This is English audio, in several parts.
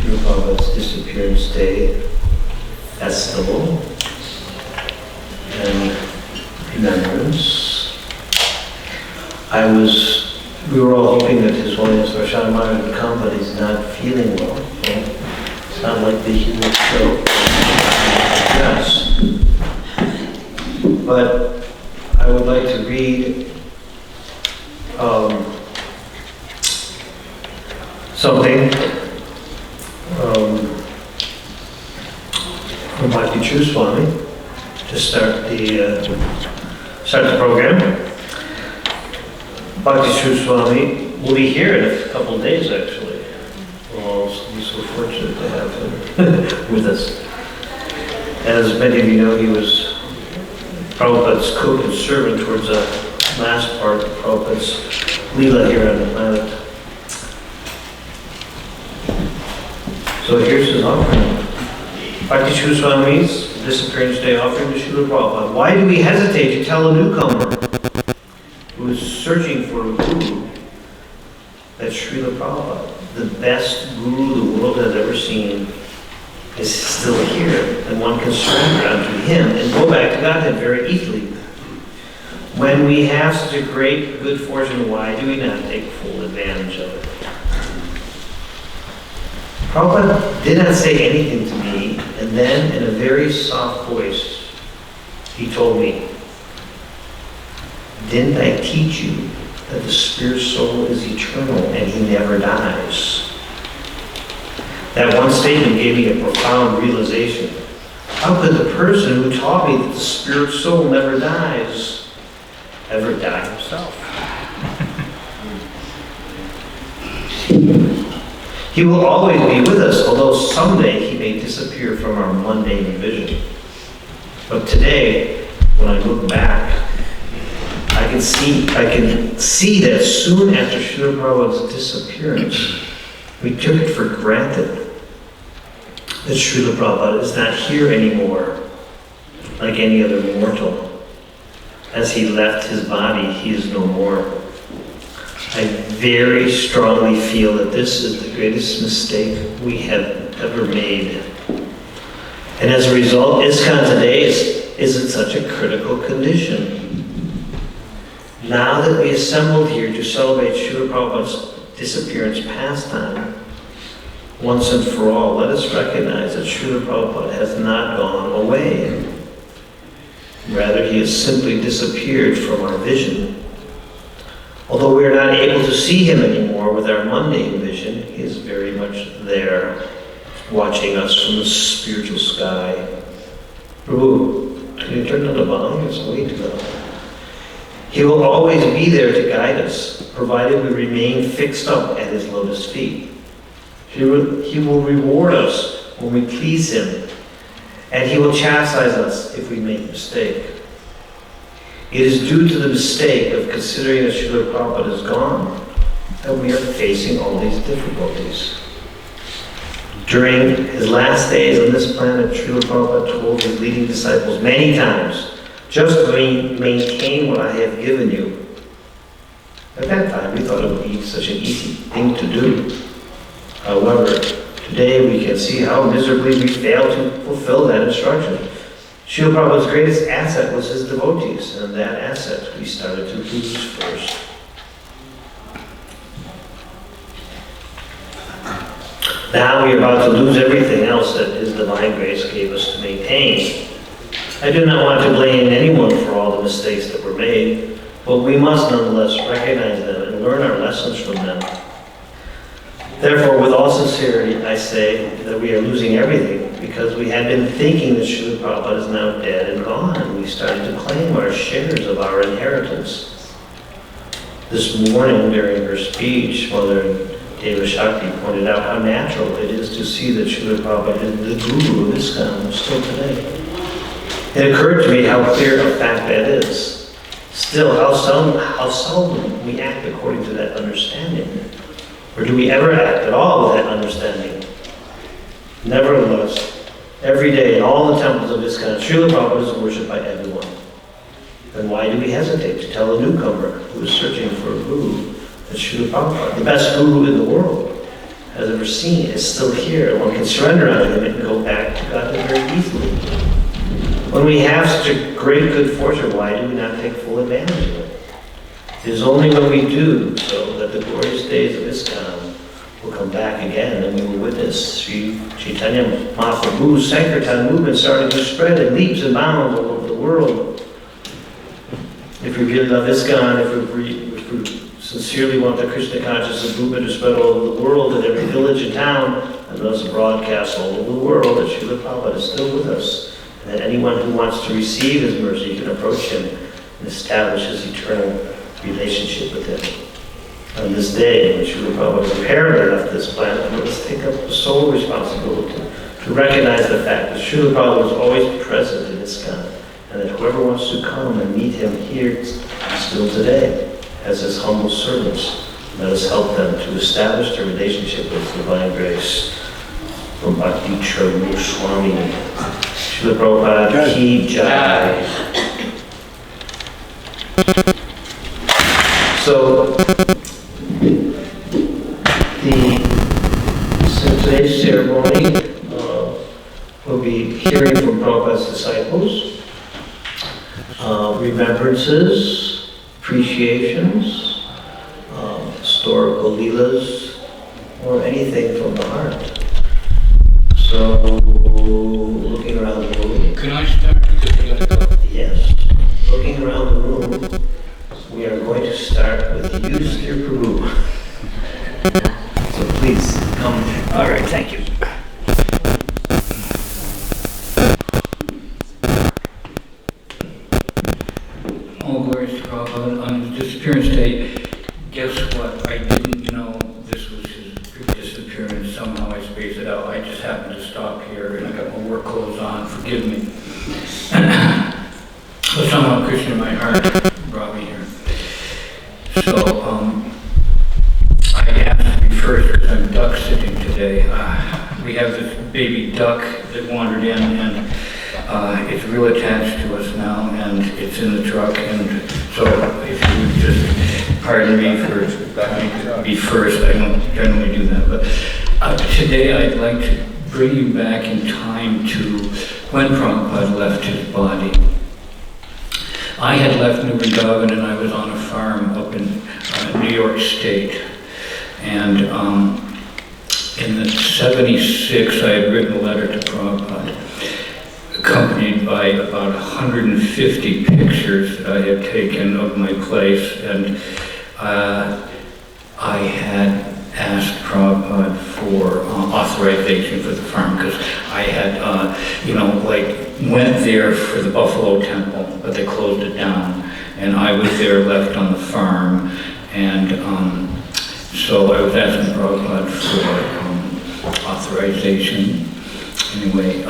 Srila Prabhupada's Disappearance Day festival and remembrance. We were all hoping that His Holiness Varshnava Maharaj would come, but he's not feeling well. So it's not like the human show. Yes. But I would like to read something from Bhakti True Swami to start the program. Bhakti True Swami will be here in a couple of days, actually. We'll be so fortunate to have him with us. As many of you know, he was Prabhupada's cook and servant towards the last part of Prabhupada's lila here on the planet. So here's his offering. Bhakti True Swami's Disappearance Day offering to Srila Prabhupada. Why do we hesitate to tell a newcomer who is searching for a guru that Srila Prabhupada, the best guru the world has ever seen, is still here, and one can surrender unto him and go back to Godhead very easily? When we have such a great good fortune, why do we not take full advantage of it? Prabhupada did not say anything to me, and then in a very soft voice, he told me, "Didn't I teach you that the spirit soul is eternal and he never dies?" That one statement gave me a profound realization. How could the person who taught me that the spirit soul never dies ever die himself? He will always be with us, although someday he may disappear from our mundane vision. But today, when I look back, I can see that soon after Srila Prabhupada's disappearance, we took it for granted that Srila Prabhupada is not here anymore, like any other mortal. As he left his body, he is no more. I very strongly feel that this is the greatest mistake we have ever made. And as a result, ISKCON today is in such a critical condition. Now that we assembled here to celebrate Srila Prabhupada's disappearance pastime, once and for all, let us recognize that Srila Prabhupada has not gone away. Rather, he has simply disappeared from our vision. Although we are not able to see him anymore with our mundane vision, he is very much there, watching us from the spiritual sky. Prabhu, can you turn on the volume? It's way too loud. He will always be there to guide us, provided we remain fixed up at his lotus feet. He will reward us when we please him, and he will chastise us if we make a mistake. It is due to the mistake of considering that Srila Prabhupada is gone that we are facing all these difficulties. During his last days on this planet, Srila Prabhupada told his leading disciples many times, "Just maintain what I have given you." At that time, we thought it would be such an easy thing to do. However, today we can see how miserably we failed to fulfill that instruction. Srila Prabhupada's greatest asset was his devotees, and that asset we started to lose first. Now we are about to lose everything else that his divine grace gave us to maintain. I do not want to blame anyone for all the mistakes that were made, but we must nonetheless recognize them and learn our lessons from them. Therefore, with all sincerity, I say that we are losing everything because we had been thinking that Srila Prabhupada is now dead and gone. We started to claim our shares of our inheritance. This morning, during her speech, Mother Deva Shakti pointed out how natural it is to see that Srila Prabhupada is the guru of ISKCON still today. It occurred to me how clear a fact that is. Still, how seldom we act according to that understanding. Or do we ever act at all with that understanding? Nevertheless, every day in all the temples of ISKCON, Srila Prabhupada is worshipped by everyone. Then why do we hesitate to tell a newcomer who is searching for a guru that Srila Prabhupada, the best guru in the world, has ever seen is still here. One can surrender unto him and go back to God very easily. When we have such a great good fortune, why do we not take full advantage of it? It is only when we do so that the glorious days of ISKCON will come back again, and we will witness Sri Chaitanya Mahaprabhu's Sankirtan movement starting to spread in leaps and bounds all over the world. If we really love ISKCON, if we sincerely want the Krishna consciousness movement to spread all over the world, in every village and town, and thus broadcast all over the world, that Srila Prabhupada is still with us, and that anyone who wants to receive his mercy can approach him and establish his eternal relationship with him. On this day, when Srila Prabhupada apparently left this planet, let us take up the sole responsibility to recognize the fact that Srila Prabhupada was always present in ISKCON, and that whoever wants to come and meet him here still today, as his humble servants, let us help them to establish their relationship with divine grace. From Bhakti Charu Swami, Srila Prabhupada Ki Jai. So, today's ceremony, we'll be hearing from Prabhupada's disciples, remembrances, appreciations, historical lilas, or anything from the heart. So, looking around the room. Can I start? Because I gotta go. Yes. Looking around the room, we are going to start with Yudhisthira Prabhu. So please come. All right, thank you. All glories to Prabhupada. On his disappearance day, guess what? I didn't know this was his disappearance. Somehow I spaced it out. I just happened to stop here and I got my work clothes on. Forgive me. But somehow Krishna in my heart brought me here. So, I asked to be first because I'm duck sitting today. We have this baby duck that wandered in and it's real attached to us now and it's in the truck, and so if you would just pardon me for trying to be first, I don't generally do that, but today I'd like to bring you back in time to when Prabhupada left his body. I had left New Vrindaban and I was on a farm up in New York State, and in the 76 I had written a letter to Prabhupada, accompanied by about 150 pictures that I had taken of my place, and I had asked Prabhupada for authorization for the farm, because I had, went there for the Buffalo Temple, but they closed it down, and I was there left on the farm, and so I was asking Prabhupada for authorization. Anyway,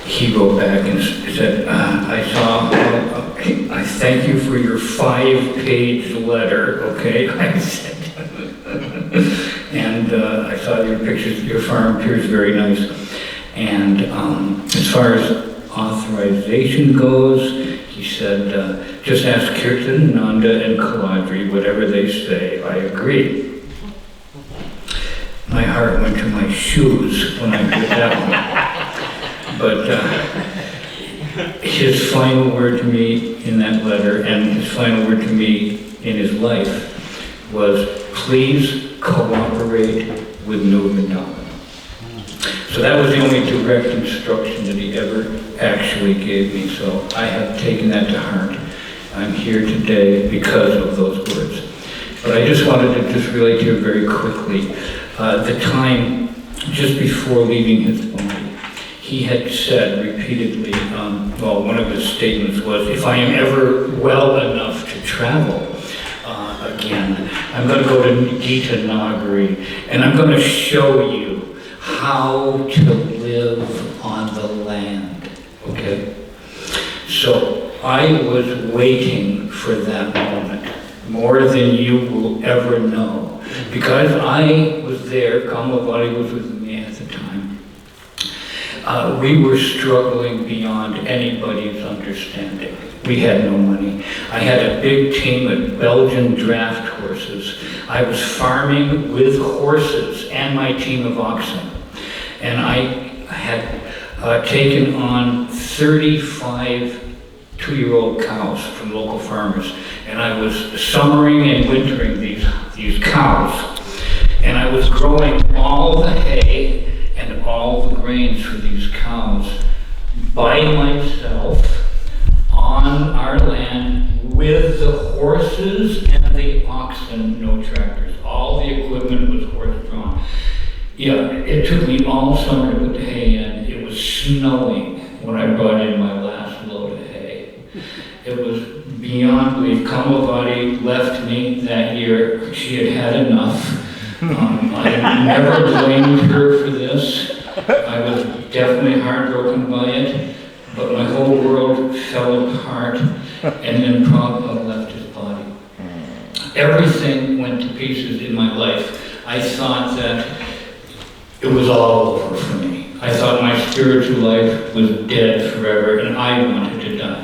he wrote back and said, I thank you for your 5-page letter, okay? I said, and I saw your pictures, your farm appears very nice. And as far as authorization goes, he said, just ask Kirtan, Nanda, and Kaladri, whatever they say, I agree. My heart went to my shoes when I did that one. But his final word to me in that letter, and his final word to me in his life, was, please cooperate with New Vrindaban. So that was the only direct instruction that he ever actually gave me, so I have taken that to heart. I'm here today because of those words. But I just wanted to just relate to you very quickly. The time just before leaving his body, he had said repeatedly, one of his statements was, if I am ever well enough to travel again, I'm going to go to Gita Nagari, and I'm going to show you how to live on the land, okay? So I was waiting for that moment, more than you will ever know, because I was there, Kamalvati was with me at the time. We were struggling beyond anybody's understanding. We had no money. I had a big team of Belgian draft horses. I was farming with horses and my team of oxen. And I had taken on 35 two-year-old cows from local farmers. And I was summering and wintering these cows. And I was growing all the hay and all the grains for these cows by myself on our land with the horses and the oxen, no tractors. All the equipment was horse-drawn. Yeah, it took me all summer to put the hay in. It was snowing when I brought in my last load of hay. It was beyond belief. Kamavati left me that year. She had had enough. I never blamed her for this. I was definitely heartbroken by it, but my whole world fell apart, and then Prabhupada left his body. Everything went to pieces in my life. I thought that it was all over for me. I thought my spiritual life was dead forever, and I wanted to die.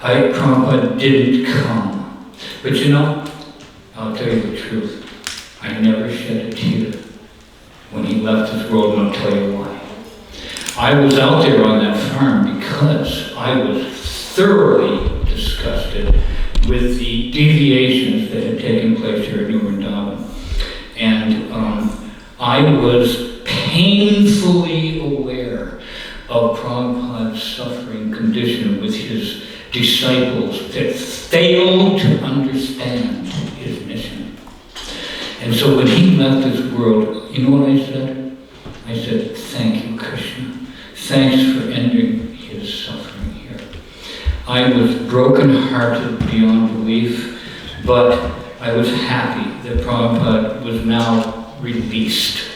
Prabhupada didn't come. But you know, I'll tell you the truth. I never shed a tear when he left this world, and I'll tell you why. I was out there on that farm because I was thoroughly disgusted with the deviations that had taken place here in Vrindaban. And I was painfully aware of Prabhupada's suffering condition with his disciples that failed to understand his mission. And so when he left this world, you know what I said? I said, thank you, Krishna. Thanks for ending his suffering here. I was broken-hearted beyond belief, but I was happy that Prabhupada was now released.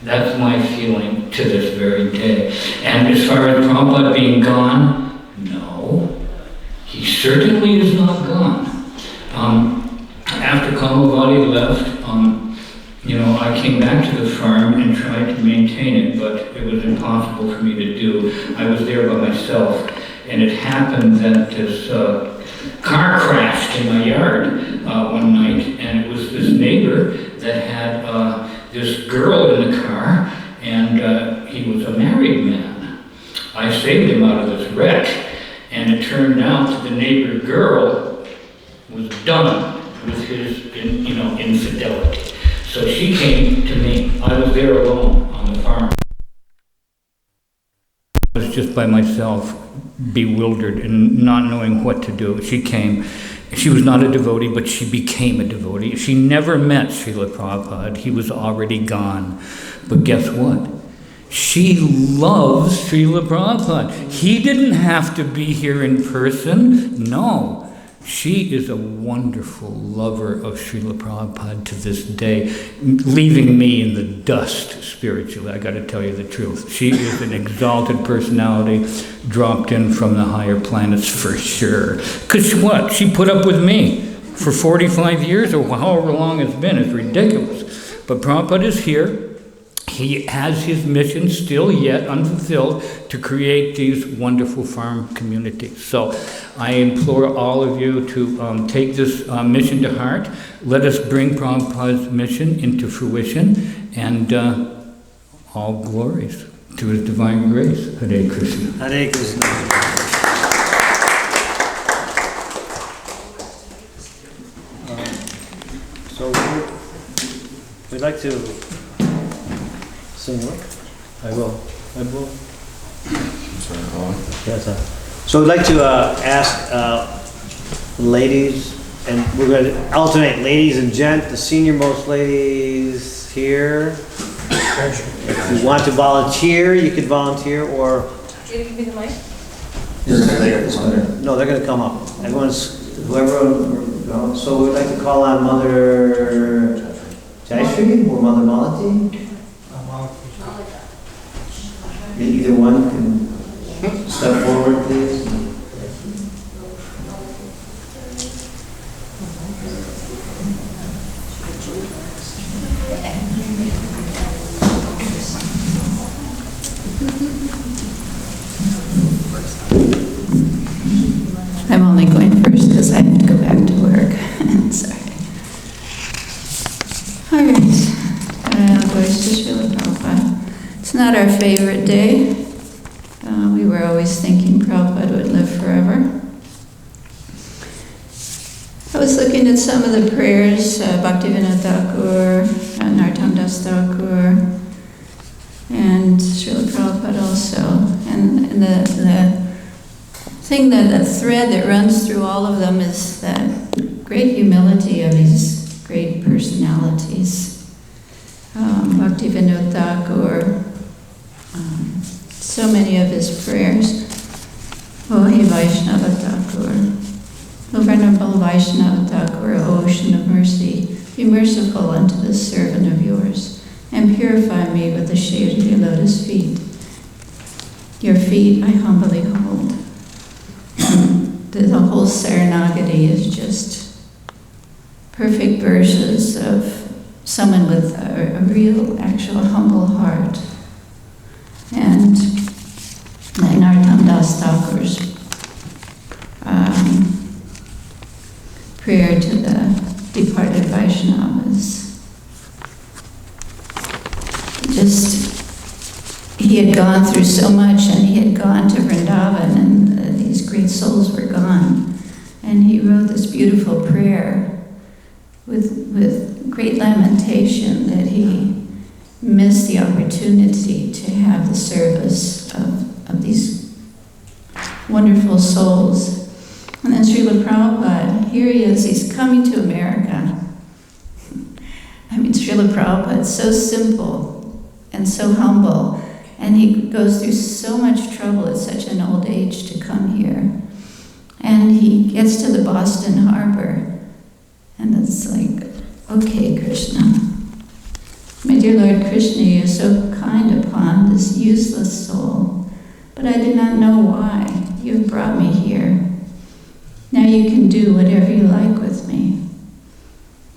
That's my feeling to this very day. And as far as Prabhupada being gone, no, he certainly is not gone. After Kamavati left, I came back to the farm and tried to maintain it, but it was impossible for me to do. I was there by myself, and it happened that this car crashed in my yard one night, and it was this neighbor that had this girl in the car, and he was a married man. I saved him out of this wreck, and it turned out that the neighbor girl was done with his, infidelity. So she came to me. I was there alone on the farm. I was just by myself, bewildered and not knowing what to do. She came. She was not a devotee, but she became a devotee. She never met Srila Prabhupada. He was already gone. But guess what? She loves Srila Prabhupada. He didn't have to be here in person. No. She is a wonderful lover of Srila Prabhupada to this day, leaving me in the dust spiritually. I got to tell you the truth. She is an exalted personality dropped in from the higher planets for sure. Because what? She put up with me for 45 years or however long it's been. It's ridiculous. But Prabhupada is here. He has his mission still yet unfulfilled to create these wonderful farm communities. So I implore all of you to take this mission to heart. Let us bring Prabhupada's mission into fruition, and all glories to his divine grace. Hare Krishna. Hare Krishna. So we'd like to sing what? I will. Yes, sir. So we'd like to ask ladies, and we're going to alternate ladies and gent. The senior most ladies here. If you want to volunteer, you could volunteer, or... Can you give me the mic? No, they're going to come up. Whoever. So we'd like to call on Mother Jayashree or Mother Malati. Either one can step forward, please. It's not our favorite day. We were always thinking Prabhupada would live forever. I was looking at some of the prayers, Bhaktivinoda Thakur, Narottam Das Thakur, and Srila Prabhupada also. And the thing the thread that runs through all of them is that great humility of these great personalities. Bhaktivinoda Thakur, so many of his prayers. O He Vaishnava Thakur, O Venerable Vaishnava Thakur, O Ocean of Mercy, be merciful unto this servant of yours, and purify me with the shade of your lotus feet. Your feet I humbly hold. The whole Saranagati is just perfect verses of someone with a real, actual, humble heart. And like Narottam Das Thakur's prayer to the departed Vaishnavas. He had gone through so much, and he had gone to Vrindaban, and these great souls were gone. And he wrote this beautiful prayer with great lamentation that he missed the opportunity to have the service of these wonderful souls. And then Srila Prabhupada, here he is, he's coming to America. I mean, Srila Prabhupada is so simple and so humble, and he goes through so much trouble at such an old age to come here. And he gets to the Boston Harbor, and it's like, okay, Krishna. My dear Lord Krishna, you are so kind upon this useless soul, but I do not know why you have brought me here. Now you can do whatever you like with me.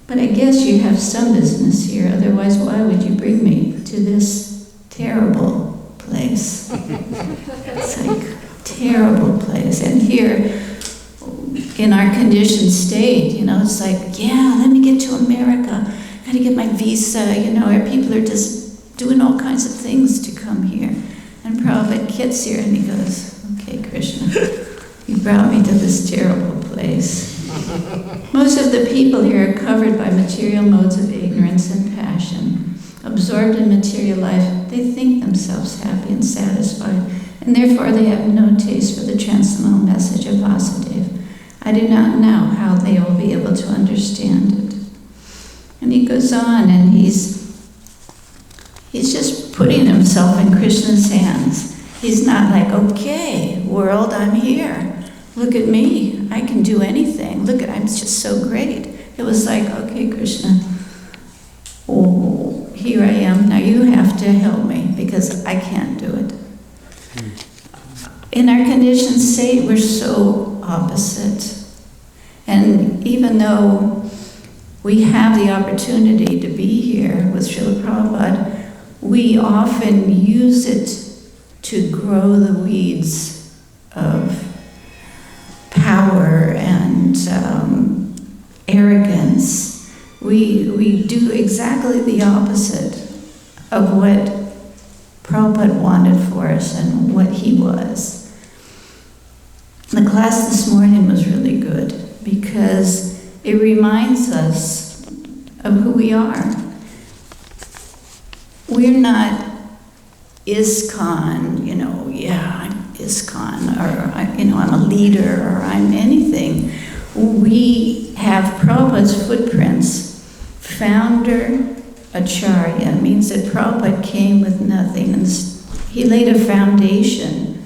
But I guess you have some business here, otherwise why would you bring me to this terrible place? It's like, terrible place. And here, in our conditioned state, it's like, yeah, let me get to America. Gotta get my visa, our people are just doing all kinds of things to come here. And Prabhupada gets here and he goes, okay, Krishna, you brought me to this terrible place. Most of the people here are covered by material modes of ignorance and passion. Absorbed in material life, they think themselves happy and satisfied, and therefore they have no taste for the transcendental message of Vasudeva. I do not know how they will be able to understand it. And he goes on, and he's just putting himself in Krishna's hands. He's not like, okay, world, I'm here. Look at me, I can do anything. Look, I'm just so great. It was like, okay, Krishna, oh, here I am. Now you have to help me because I can't do it. In our conditioned state, we're so opposite. And even though we have the opportunity to be here with Srila Prabhupada, we often use it to grow the weeds of power and arrogance. We do exactly the opposite of what Prabhupada wanted for us and what he was. The class this morning was really good because it reminds us of who we are. We're not ISKCON, I'm ISKCON, or I'm a leader, or I'm anything. We have Prabhupada's footprints. Founder Acharya means that Prabhupada came with nothing, and he laid a foundation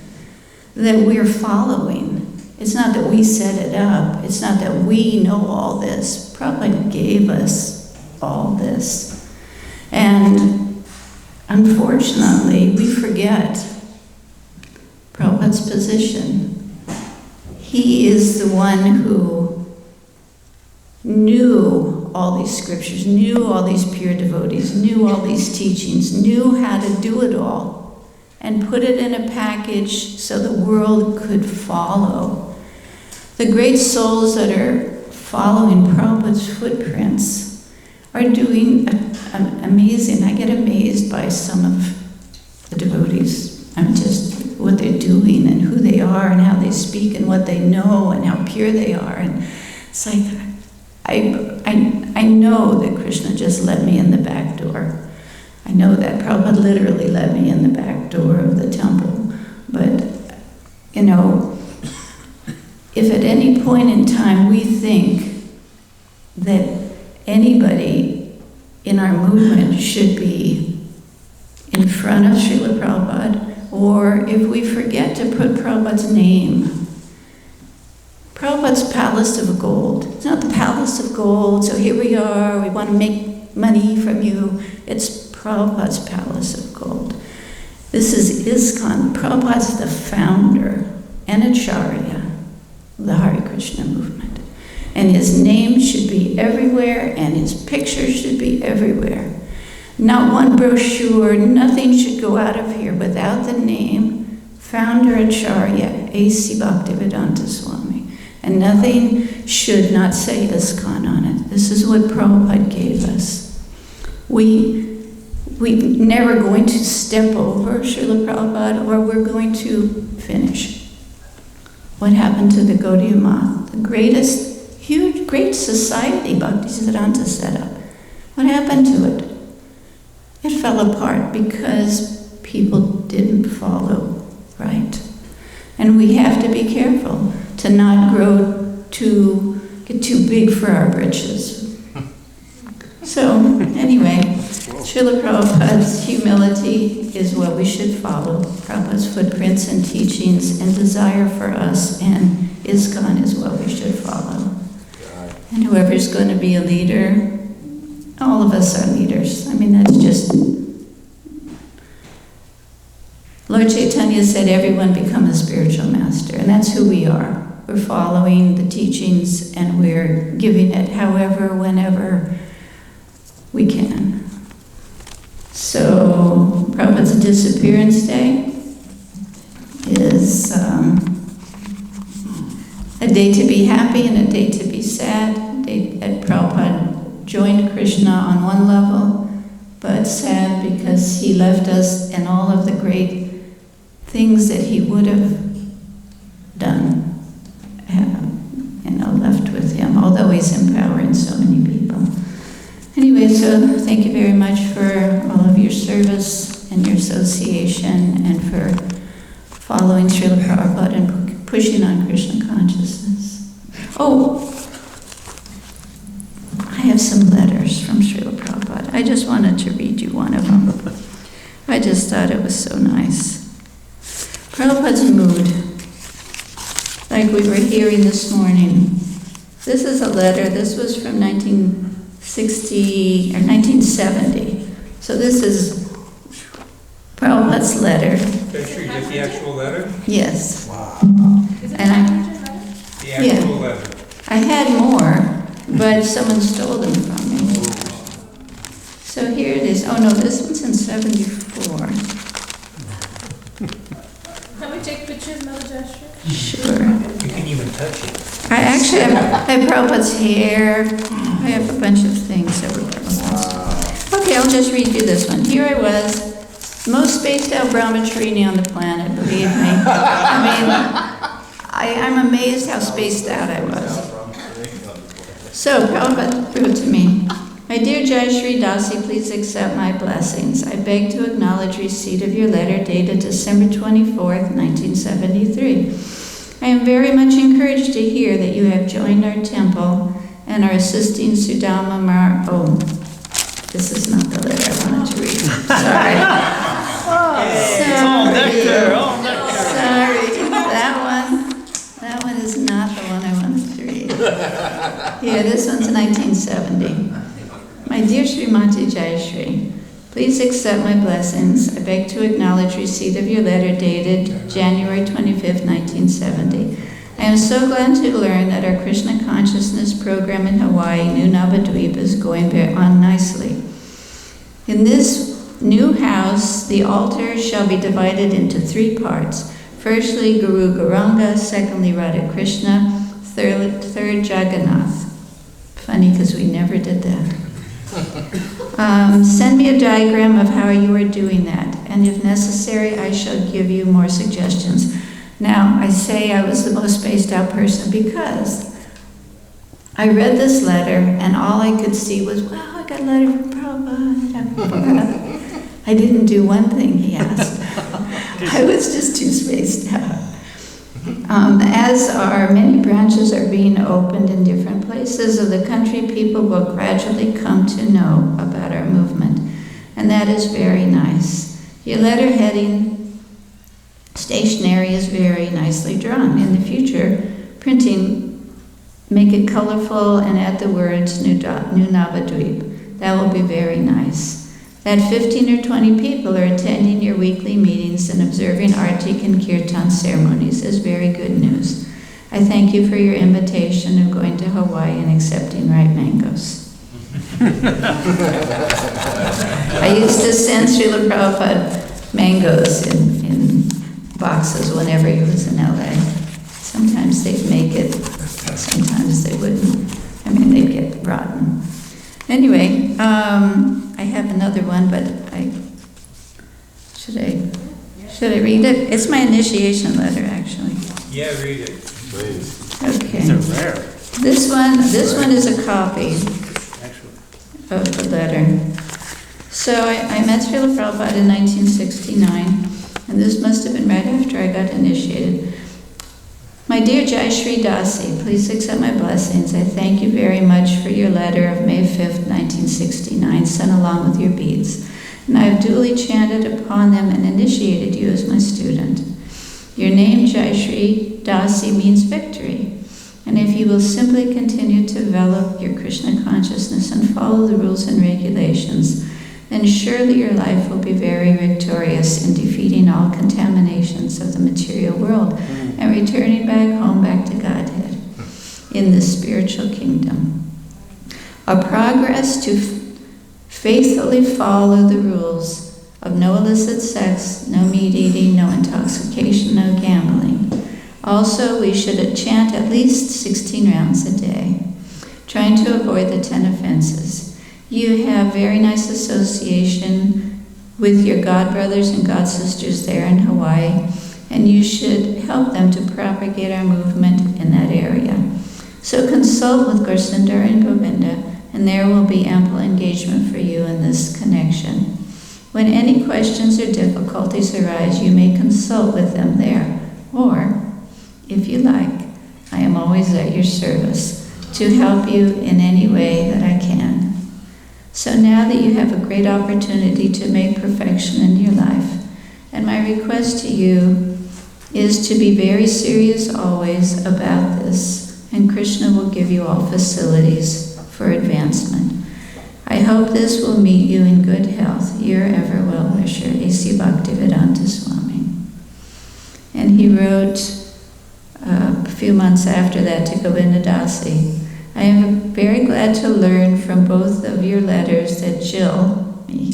that we're following. It's not that we set it up. It's not that we know all this. Prabhupada gave us all this. And unfortunately, we forget Prabhupada's position. He is the one who knew all these scriptures, knew all these pure devotees, knew all these teachings, knew how to do it all, and put it in a package so the world could follow. The great souls that are following Prabhupada's footprints are doing amazing. I get amazed by some of the devotees. I'm just what they're doing and who they are and how they speak and what they know and how pure they are. And it's like, I know that Krishna just let me in the back door. I know that Prabhupada literally let me in the back door of the temple. But, you know, if at any point in time we think that anybody in our movement should be in front of Srila Prabhupada, or if we forget to put Prabhupada's name, Prabhupada's palace of gold. It's not the palace of gold, so here we are, we want to make money from you. It's Prabhupada's palace of gold. This is ISKCON. Prabhupada's the founder and Acharya of the Hare Krishna movement. And his name should be everywhere, and his picture should be everywhere. Not one brochure, nothing should go out of here without the name Founder Acharya A.C. Bhaktivedanta Swami. And nothing should not say ISKCON on it. This is what Prabhupada gave us. We're never going to step over Srila Prabhupada, or we're going to finish. What happened to the Gaudiya Math? The greatest, huge, great society Bhaktisiddhanta set up. What happened to it? It fell apart because people didn't follow right. And we have to be careful to not get too big for our britches. So, anyway, Srila Prabhupada's humility is what we should follow. Prabhupada's footprints and teachings and desire for us and ISKCON is what we should follow. And whoever's going to be a leader, all of us are leaders. I mean, that's just... Lord Chaitanya said everyone become a spiritual master, and that's who we are. We're following the teachings and we're giving it however, whenever we can. So, Prabhupada's Disappearance Day is a day to be happy and a day to be sad. A day that Prabhupada joined Krishna on one level, but sad because he left us and all of the great things that he would have done, left with him, although he's empowering so many people. Anyway, so thank you very much for all of your service and your association and for following Srila Prabhupada and pushing on Krishna consciousness. Oh, I have some letters from Srila Prabhupada. I just wanted to read you one of them. I just thought it was so nice. Prabhupada's mood, like we were hearing this morning. This is a letter. This was from 1960 or 1970. So this is Prabhupada's letter. Picture, you get the actual letter? Yes. Wow. Is it And The actual letter. I had more, but someone stole them from me. So here it is. Oh no, this one's in 74. Can we take pictures, Mother Joshua? Sure. You can even touch it. I actually have Prabhupada's hair. I have a bunch of things that were Prabhupada's. Okay, I'll just read you this one. Here I was, most spaced out brahmacharini on the planet, believe me. I'm amazed how spaced out I was. So Prabhupada wrote to me, my dear Jayashree Dasi, please accept my blessings. I beg to acknowledge receipt of your letter dated December 24th, 1973. I am very much encouraged to hear that you have joined our temple and are assisting Sudama Mar... Oh, this is not the letter I wanted to read. Sorry. Sorry. That one is not the one I wanted to read. Yeah, this one's 1970. My dear Srimati Jayashree, please accept my blessings. I beg to acknowledge receipt of your letter dated January 25th, 1970. I am so glad to learn that our Krishna consciousness program in Hawaii, New Navadvip, is going on nicely. In this new house, the altar shall be divided into 3 parts. Firstly, Guru Gauranga, secondly, Radha Krishna, third Jagannath. Funny, because we never did that. Send me a diagram of how you are doing that, and if necessary, I shall give you more suggestions. Now, I say I was the most spaced out person because I read this letter, and all I could see was, wow, I got a letter from Prabhupada. I didn't do one thing he asked. I was just too spaced out. As our many branches are being opened in different places of the country, people will gradually come to know about our movement, and that is very nice. Your letter heading stationery is very nicely drawn. In the future, printing, make it colorful and add the words New Navadvip. That will be very nice. That 15 or 20 people are attending your weekly meetings and observing Artik and Kirtan ceremonies is very good news. I thank you for your invitation of going to Hawaii and accepting ripe mangoes. I used to send Srila Prabhupada mangoes in boxes whenever he was in LA. Sometimes they'd make it, sometimes they wouldn't. I mean, they'd get rotten. Anyway, I have another one, but should I read it? It's my initiation letter, actually. Yeah, read it. Please. Okay. These are rare. This one is a copy of the letter. So I met Srila Prabhupada in 1969, and this must have been right after I got initiated. My dear Jai Shri Dasi, please accept my blessings. I thank you very much for your letter of May 5th, 1969, sent along with your beads. And I have duly chanted upon them and initiated you as my student. Your name, Jai Shri Dasi, means victory. And if you will simply continue to develop your Krishna consciousness and follow the rules and regulations, then surely your life will be very victorious in defeating all contaminations of the material world and returning back home, back to Godhead in the spiritual kingdom. Our progress to faithfully follow the rules of no illicit sex, no meat eating, no intoxication, no gambling. Also, we should chant at least 16 rounds a day, trying to avoid the 10 offenses. You have very nice association with your god brothers and god sisters there in Hawaii, and you should help them to propagate our movement in that area. So consult with Gaurasundar and Govinda, and there will be ample engagement for you in this connection. When any questions or difficulties arise, you may consult with them there, or, if you like, I am always at your service to help you in any way that I can. So now that you have a great opportunity to make perfection in your life, and my request to you is to be very serious always about this, and Krishna will give you all facilities for advancement. I hope this will meet you in good health. Your ever well-wisher, A.C. Bhaktivedanta Swami. And he wrote a few months after that to Govinda Dasi, I am very glad to learn from both of your letters that Jill, me,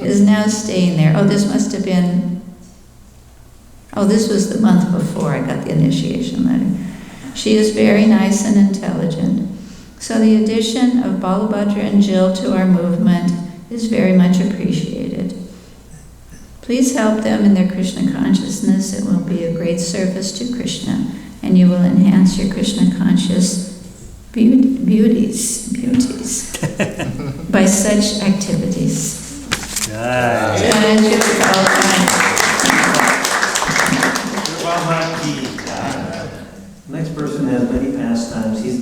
is now staying there. Oh, this must have been, this was the month before I got the initiation letter. She is very nice and intelligent. So the addition of Balabhadra and Jill to our movement is very much appreciated. Please help them in their Krishna consciousness. It will be a great service to Krishna, and you will enhance your Krishna conscious beauties by such activities. Nice. Next person has many pastimes. He's